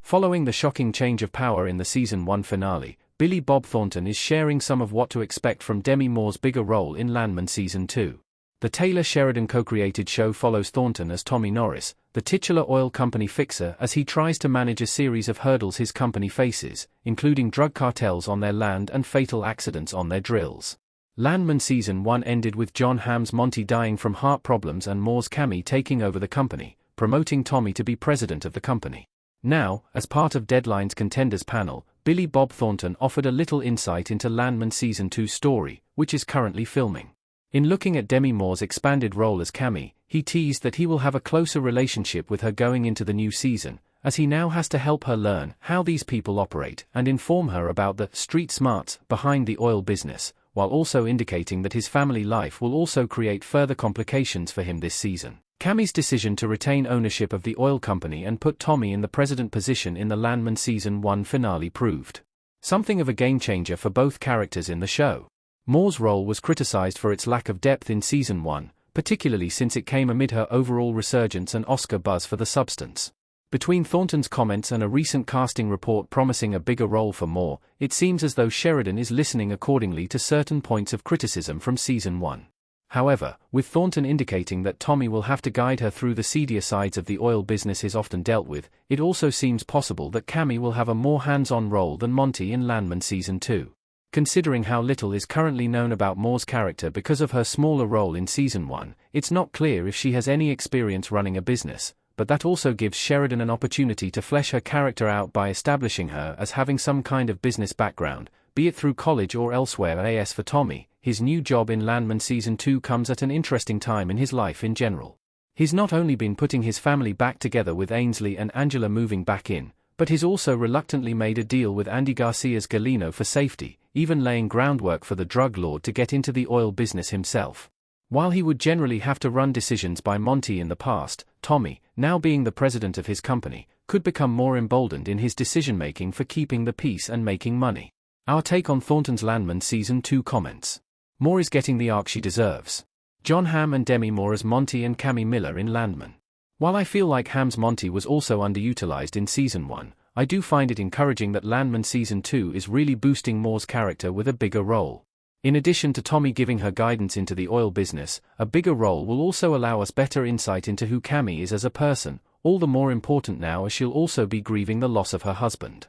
Following the shocking change of power in the Season 1 finale, Billy Bob Thornton is sharing some of what to expect from Demi Moore's bigger role in Landman Season 2. The Taylor Sheridan co-created show follows Thornton as Tommy Norris, the titular oil company fixer, as he tries to manage a series of hurdles his company faces, including drug cartels on their land and fatal accidents on their drills. Landman Season 1 ended with Jon Hamm's Monty dying from heart problems and Moore's Cammy taking over the company, promoting Tommy to be president of the company. Now, as part of Deadline's Contenders panel, Billy Bob Thornton offered a little insight into Landman Season 2's story, which is currently filming. In looking at Demi Moore's expanded role as Cammy, he teased that he will have a closer relationship with her going into the new season, as he now has to help her learn how these people operate and inform her about the street smarts behind the oil business, while also indicating that his family life will also create further complications for him this season. Cammy's decision to retain ownership of the oil company and put Tommy in the president position in the Landman Season 1 finale proved something of a game-changer for both characters in the show. Moore's role was criticized for its lack of depth in Season 1, particularly since it came amid her overall resurgence and Oscar buzz for The Substance. Between Thornton's comments and a recent casting report promising a bigger role for Moore, it seems as though Sheridan is listening accordingly to certain points of criticism from Season 1. However, with Thornton indicating that Tommy will have to guide her through the seedier sides of the oil business is often dealt with, it also seems possible that Cammy will have a more hands-on role than Monty in Landman Season 2. Considering how little is currently known about Moore's character because of her smaller role in Season 1, it's not clear if she has any experience running a business, but that also gives Sheridan an opportunity to flesh her character out by establishing her as having some kind of business background, be it through college or elsewhere. As for Tommy, his new job in Landman Season 2 comes at an interesting time in his life in general. He's not only been putting his family back together with Ainsley and Angela moving back in, but he's also reluctantly made a deal with Andy Garcia's Galeno for safety, even laying groundwork for the drug lord to get into the oil business himself. While he would generally have to run decisions by Monty in the past, Tommy, now being the president of his company, could become more emboldened in his decision-making for keeping the peace and making money. Our take on Thornton's Landman Season 2 comments. Moore is getting the arc she deserves. Jon Hamm and Demi Moore as Monty and Cammy Miller in Landman. While I feel like Hamm's Monty was also underutilized in Season 1, I do find it encouraging that Landman Season 2 is really boosting Moore's character with a bigger role. In addition to Tommy giving her guidance into the oil business, a bigger role will also allow us better insight into who Cammy is as a person, all the more important now as she'll also be grieving the loss of her husband.